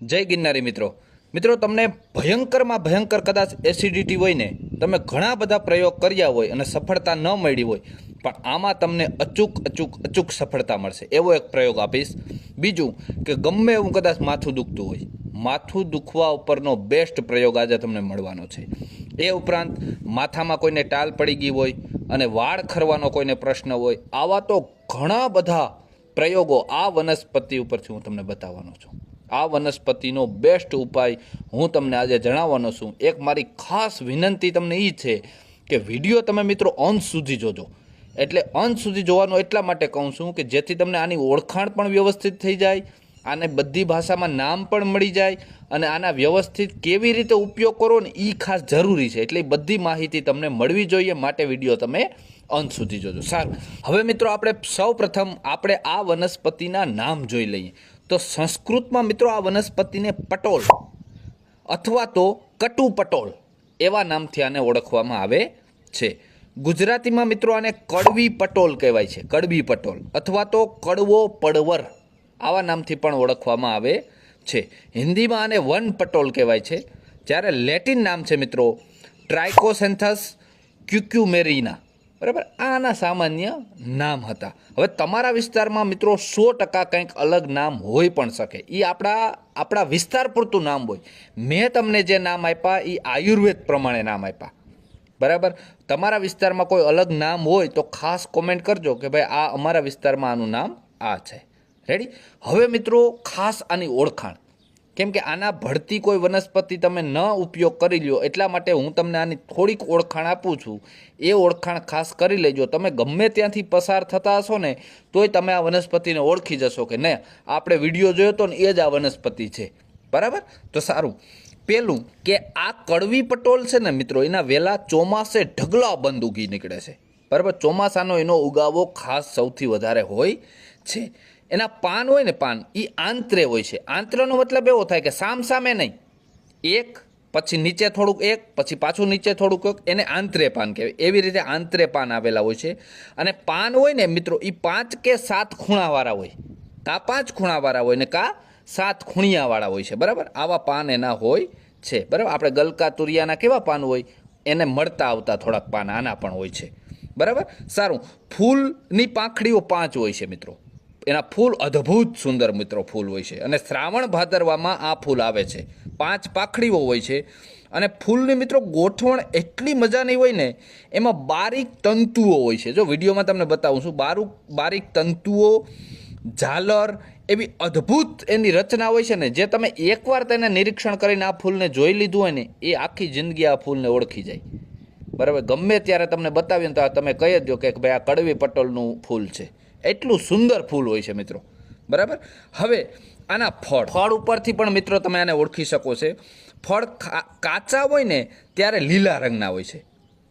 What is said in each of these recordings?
જય ગિરનારી મિત્રો તમને ભયંકરમાં ભયંકર કદાચ એસિડિટી હોય ને, તમે ઘણા બધા પ્રયોગ કર્યા હોય અને સફળતા ન મળી હોય, પણ આમાં તમને અચૂક સફળતા મળશે એવો એક પ્રયોગ આપીશ. બીજું કે ગમે એવું કદાચ માથું દુખતું હોય, માથું દુખવા ઉપરનો બેસ્ટ પ્રયોગ આજે તમને મળવાનો છે. એ ઉપરાંત માથામાં કોઈને ટાલ પડી ગઈ હોય અને વાળ ખરવાનો કોઈને પ્રશ્ન હોય, આવા તો ઘણા બધા પ્રયોગો આ વનસ્પતિ ઉપરથી હું તમને બતાવવાનો છું. આ વનસ્પતિનો બેસ્ટ ઉપાય હું તમને આજે જણાવવાનો છું. એક મારી ખાસ વિનંતી તમને એ છે કે વિડીયો તમે મિત્રો અંત સુધી જોજો. એટલે અંત સુધી જોવાનું એટલા માટે કહું છું કે જેથી તમને આની ઓળખાણ પણ વ્યવસ્થિત થઈ જાય, આને બધી ભાષામાં નામ પણ મળી જાય અને આના વ્યવસ્થિત કેવી રીતે ઉપયોગ કરો ને એ ખાસ જરૂરી છે. એટલે એ બધી માહિતી તમને મળવી જોઈએ, માટે વિડીયો તમે અંત સુધી જોજો. સારું, હવે મિત્રો આપણે સૌ પ્રથમ આ વનસ્પતિના નામ જોઈ લઈએ. તો સંસ્કૃતમાં મિત્રો આ વનસ્પતિને પટોલ અથવા તો કટુ પટોલ એવા નામથી આને ઓળખવામાં આવે છે. ગુજરાતીમાં મિત્રો આને કડવી પટોલ કહેવાય છે, કડવી પટોલ અથવા તો કડવો પડવર આવા નામથી પણ ઓળખવામાં આવે છે. હિન્દીમાં આને વન પટોલ કહેવાય છે. જ્યારે લેટિન નામ છે મિત્રો ટ્રાઇકોસેન્થસ ક્યુક્યુમેરીના. બરાબર, આના સામાન્ય નામ હતા. હવે તમારા વિસ્તારમાં મિત્રો 100% કંઈક અલગ નામ હોઈ પણ શકે. એ આપણા વિસ્તાર પૂરતું નામ હોય. મેં તમને જે નામ આપ્યા એ આયુર્વેદ પ્રમાણે નામ આપ્યા. બરાબર, તમારા વિસ્તારમાં કોઈ અલગ નામ હોય તો ખાસ કોમેન્ટ કરજો કે ભાઈ આ અમારા વિસ્તારમાં આનું નામ આ છે. રેડી? હવે મિત્રો ખાસ આની ઓળખાણ, કેમ કે આના ભળતી કોઈ વનસ્પતિ તમે ન ઉપયોગ કરી લ્યો, એટલા માટે હું તમને આની થોડીક ઓળખાણ આપું છું. એ ઓળખાણ ખાસ કરી લેજો. તમે ગમે ત્યાંથી પસાર થતા હશો ને તોય તમે આ વનસ્પતિને ઓળખી જશો કે ને આપણે વિડીયો જોયો હતો ને એ જ આ વનસ્પતિ છે. બરાબર, તો સારું. પેલું કે આ કડવી પટોલ છે ને મિત્રો, એના વેલા ચોમાસે ઢગલા બંધ ઉગી નીકળે છે. બરાબર, ચોમાસાનો એનો ઉગાવો ખાસ સૌથી વધારે હોય છે. એના પાન હોય ને, પાન એ આંતરે હોય છે. આંતરનો મતલબ એવો થાય કે સામે નહીં, એક પછી નીચે થોડુંક, એક પછી પાછું નીચે થોડુંક, એને આંતરે પાન કહેવાય. એવી રીતે આંતરે પાન આવેલા હોય છે. અને પાન હોય ને મિત્રો એ 5 કે 7 ખૂણાવાળા હોય. કાં 5 ખૂણાવાળા હોય ને કાં 7 ખૂણિયાવાળા હોય છે. બરાબર, આવા પાન એના હોય છે. બરાબર, આપણે ગલકા તુરિયાના કેવા પાન હોય એને મળતા આવતા થોડાક પાન આના પણ હોય છે. બરાબર, સારું. ફૂલની પાંખડીઓ 5 હોય છે મિત્રો. એના ફૂલ અદ્ભુત સુંદર મિત્રો ફૂલ હોય છે. અને શ્રાવણ ભાદરવામાં આ ફૂલ આવે છે. 5 પાંખડીઓ હોય છે. અને ફૂલની મિત્રો ગોઠવણ એટલી મજાની હોય ને, એમાં બારીક તંતુઓ હોય છે. જો વિડીયોમાં તમને બતાવું છું, બારીક તંતુઓ, ઝાલર, એવી અદ્ભુત એની રચના હોય છે ને, જે તમે એકવાર તેને નિરીક્ષણ કરીને આ ફૂલને જોઈ લીધું હોય ને, એ આખી જિંદગી આ ફૂલને ઓળખી જાય. બરાબર, ગમે ત્યારે તમને બતાવીએ તો તમે કહી જ દો કે ભાઈ આ કડવી પટોલનું ફૂલ છે. એટલું સુંદર ફૂલ હોય છે મિત્રો. બરાબર, હવે આના ફળ ઉપરથી પણ મિત્રો તમે આને ઓળખી શકો છો. ફળ કાચા હોય ને ત્યારે લીલા રંગના હોય છે.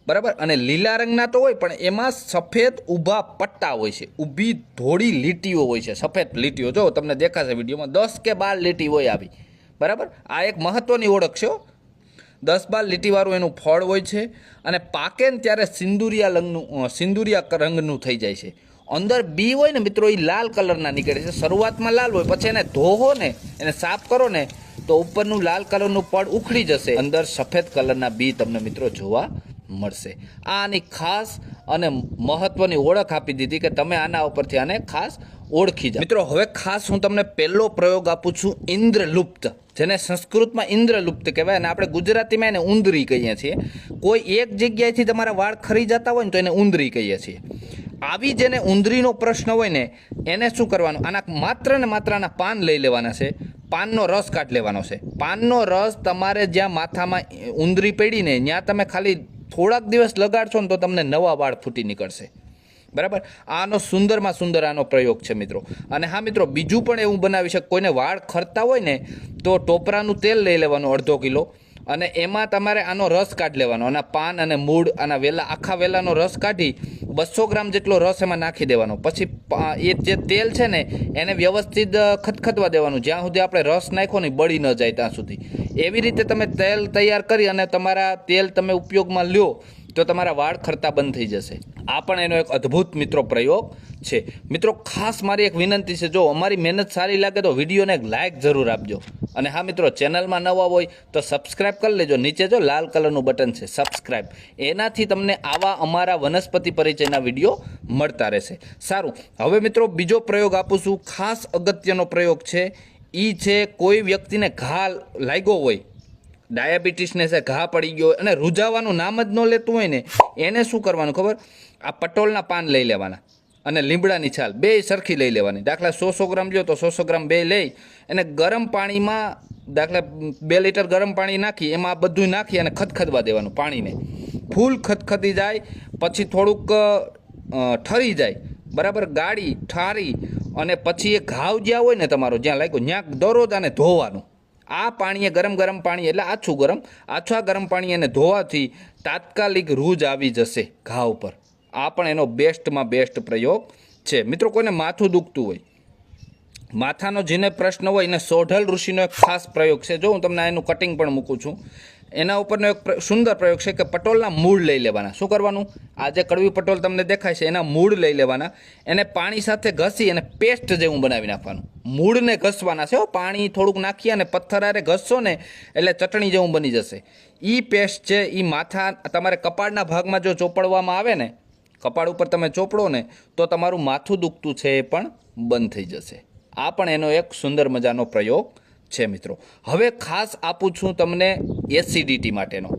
બરાબર, અને લીલા રંગના તો હોય પણ એમાં સફેદ ઊભા પટ્ટા હોય છે, ઊભી ધોળી લીટીઓ હોય છે, સફેદ લીટીઓ. જો તમને દેખાશે વિડીયોમાં 10 કે 12 લીટી હોય આવી. બરાબર, આ એક મહત્વની ઓળખ છે. 10-12 લીટીવાળું એનું ફળ હોય છે. અને પાકે ને ત્યારે સિંદુરિયા રંગનું થઈ જાય છે. અંદર બી હોય ને મિત્રો એ લાલ કલરના નીકળે છે. શરૂઆતમાં લાલ હોય, પછી એને ધોવો ને, એને સાફ કરો ને તો ઉપરનું લાલ કલરનું પડ ઉખડી જશે, અંદર સફેદ કલરના બી તમને મિત્રો જોવા મળશે. આની ખાસ અને મહત્વની ઓળખ આપી દીધી કે તમે આના ઉપરથી આને ખાસ ઓળખી જાઓ. મિત્રો હવે ખાસ હું તમને પહેલો પ્રયોગ આપું છું, ઇન્દ્રલુપ્ત, જેને સંસ્કૃતમાં ઇન્દ્રલુપ્ત કહેવાય અને આપણે ગુજરાતીમાં એને ઉંદરી કહીએ છીએ. કોઈ એક જગ્યાએથી તમારા વાળ ખરી જતા હોય ને તો એને ઉંદરી કહીએ છીએ. આવી જેને ઉંદરીનો પ્રશ્ન હોય ને એને શું કરવાનું, આના માત્ર ને માત્ર આના પાન લઈ લેવાના છે, પાનનો રસ કાઢી લેવાનો છે. પાનનો રસ તમારે જ્યાં માથામાં ઉંદરી પડીને ત્યાં તમે ખાલી થોડાક દિવસ લગાડશો ને તો તમને નવા વાળ ફૂટી નીકળશે. બરાબર, આનો સુંદરમાં સુંદર આનો પ્રયોગ છે મિત્રો. અને હા મિત્રો, બીજું પણ એવું બનાવી શકે. કોઈને વાળ ખરતા હોય ને તો ટોપરાનું તેલ લઈ લેવાનું 1/2 કિલો, અને એમાં તમારે આનો રસ કાઢી લેવાનો. આના પાન અને મૂળ, આના વેલા, આખા વેલાનો રસ કાઢી 200 ગ્રામ જેટલો રસ એમાં નાખી દેવાનો. પછી એ જે તેલ છે ને એને વ્યવસ્થિત ખતખતવા દેવાનું, જ્યાં સુધી આપણે રસ નાખ્યો ને બળી ન જાય ત્યાં સુધી. એવી રીતે તમે તેલ તૈયાર કરી અને તમારા તેલ તમે ઉપયોગમાં લ્યો તો તમારા વાળ ખરતા બંધ થઈ જશે. આ પણ એનો એક અદ્ભુત મિત્રો પ્રયોગ છે. મિત્રો ખાસ મારી એક વિનંતી છે, જો અમારી મહેનત સારી લાગે તો વિડીયોને એક લાઇક જરૂર આપજો. અને હા મિત્રો, ચેનલમાં નવા હોય તો સબસ્ક્રાઇબ કરી લેજો. નીચે જો લાલ કલરનું બટન છે સબસ્ક્રાઇબ, એનાથી તમને આવા અમારા વનસ્પતિ પરિચયના વિડીયો મળતા રહેશે. સારું, હવે મિત્રો બીજો પ્રયોગ આપું છું. ખાસ અગત્યનો પ્રયોગ છે. એ છે કોઈ વ્યક્તિને ઘા લાગ્યો હોય, ડાયાબિટીસને છે, ઘા પડી ગયો અને રૂજાવાનું નામ જ ન લેતું હોય ને, એને શું કરવાનું ખબર? આ પટોળના પાન લઈ લેવાના અને લીમડાની છાલ બે સરખી લઈ લેવાની. દાખલા 100 ગ્રામ લ્યો તો 100 ગ્રામ બે લઈ અને ગરમ પાણીમાં, દાખલા 2 લીટર ગરમ પાણી નાખી એમાં આ બધું નાખી અને ખદખદવા દેવાનું પાણીને. ફૂલ ખદખદી જાય પછી થોડુંક ઠરી જાય, બરાબર, ગાળી ઠારી અને પછી એ ઘાવ જ્યાં હોય ને તમારો, જ્યાં લાગ્યો ત્યાં દરરોજ આને ધોવાનું. આ પાણીએ ગરમ પાણી એટલે આછા ગરમ પાણી એને ધોવાથી તાત્કાલિક રૂજ આવી જશે ઘા ઉપર. આ પણ એનો બેસ્ટમાં બેસ્ટ પ્રયોગ છે. મિત્રો કોઈને માથું દુખતું હોય, માથાનો જેને પ્રશ્ન હોય એને સોઢલ ઋષિનો એક ખાસ પ્રયોગ છે. જો હું તમને એનું કટિંગ પણ મૂકું છું. એના ઉપરનો એક સુંદર પ્રયોગ છે કે પટોળના મૂળ લઈ લેવાના. શું કરવાનું? આ જે કડવી પટોળ તમને દેખાય છે એના મૂળ લઈ લેવાના, એને પાણી સાથે ઘસી અને પેસ્ટ જેવું બનાવી નાખવાનું. મૂળને ઘસવાના છે, પાણી થોડુંક નાખી અને પથ્થર આરે ઘસશો ને એટલે ચટણી જેવું બની જશે. એ પેસ્ટ છે એ માથા, તમારે કપાળના ભાગમાં જો ચોપડવામાં આવે ને, કપાળ ઉપર તમે ચોપડો ને તો તમારું માથું દુખતું છે એ પણ બંધ થઈ જશે. આ પણ એનો એક સુંદર મજાનો પ્રયોગ છે મિત્રો. હવે ખાસ આપું છું તમને એસિડિટી માટેનો.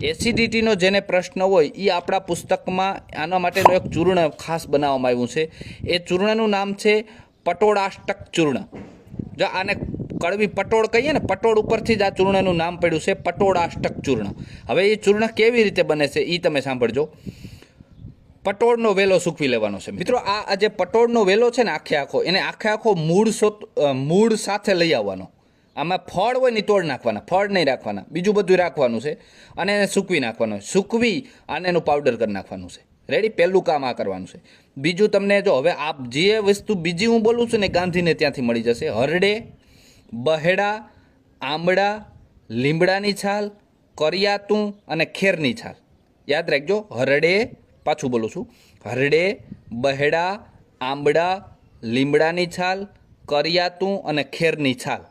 એસિડિટીનો જેને પ્રશ્ન હોય એ આપણા પુસ્તકમાં આના માટેનું એક ચૂર્ણ ખાસ બનાવવામાં આવ્યું છે. એ ચૂર્ણનું નામ છે પટોળાષ્ટક ચૂર્ણ. જો આને કડવી પટોળ કહીએ ને, પટોળ ઉપરથી જ આ ચૂર્ણનું નામ પડ્યું છે પટોળાષ્ટક ચૂર્ણ. હવે એ ચૂર્ણ કેવી રીતે બને છે એ તમે સાંભળજો. પટોળનો વેલો સૂકવી લેવાનો છે મિત્રો. આ જે પટોળનો વેલો છે ને આખો એને આખો મૂળ સાથે લઈ આવવાનો. આમાં ફળ હોય ને તોડ નાખવાના, ફળ નહીં રાખવાના, બીજું બધું રાખવાનું છે અને એને સૂકવી નાખવાનું. સૂકવી અને એનું પાવડર કરી નાખવાનું છે. રેડી? પહેલું કામ આ કરવાનું છે. બીજું તમને જો હવે આ જે વસ્તુ બીજી હું બોલું છું ને ગાંધીને ત્યાંથી મળી જશે. હરડે, બહેડા, આંબળા, લીમડાની છાલ, કરિયાતું અને ખેરની છાલ. યાદ રાખજો, હરડે, પાછું બોલું છું, હરડે, બહેડા, આંબળા, લીમડાની છાલ, કરિયાતું અને ખેરની છાલ.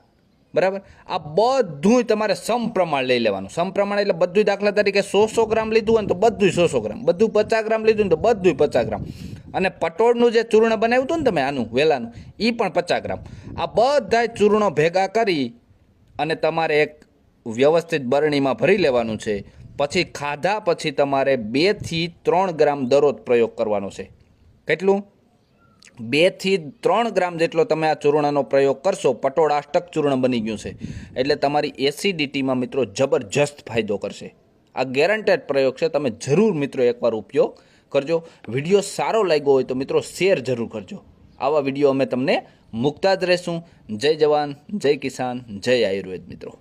બરાબર? આ બધું તમારે સમપ્રમાણ લઈ લેવાનું. સમપ્રમાણ એટલે બધું, દાખલા તરીકે 100 ગ્રામ લીધું હોય ને તો બધું 100 ગ્રામ, બધું 50 ગ્રામ લીધું ને તો બધું 50 ગ્રામ. અને પટોળનું જે ચૂર્ણ બનાવ્યું હતું ને તમે આનું વેલાનું, એ પણ 50 ગ્રામ. આ બધા ચૂર્ણો ભેગા કરી અને તમારે એક વ્યવસ્થિત બરણીમાં ભરી લેવાનું છે. પછી ખાધા પછી તમારે 2 થી 3 ગ્રામ દરરોજ પ્રયોગ કરવાનો છે. કેટલું? 2 થી 3 ગ્રામ જેટલો તમે આ ચૂર્ણનો પ્રયોગ કરશો. પટોળાષ્ટક ચૂર્ણ બની ગયું છે એટલે તમારી એસિડિટીમાં મિત્રો જબરજસ્ત ફાયદો કરશે. આ ગેરંટેડ પ્રયોગ છે. તમે જરૂર મિત્રો એકવાર ઉપયોગ કરજો. વિડીયો સારો લાગ્યો હોય તો મિત્રો શેર જરૂર કરજો. આવા વિડીયો અમે તમને મૂકતા જ રહેશું. જય જવાન, જય કિસાન, જય આયુર્વેદ મિત્રો.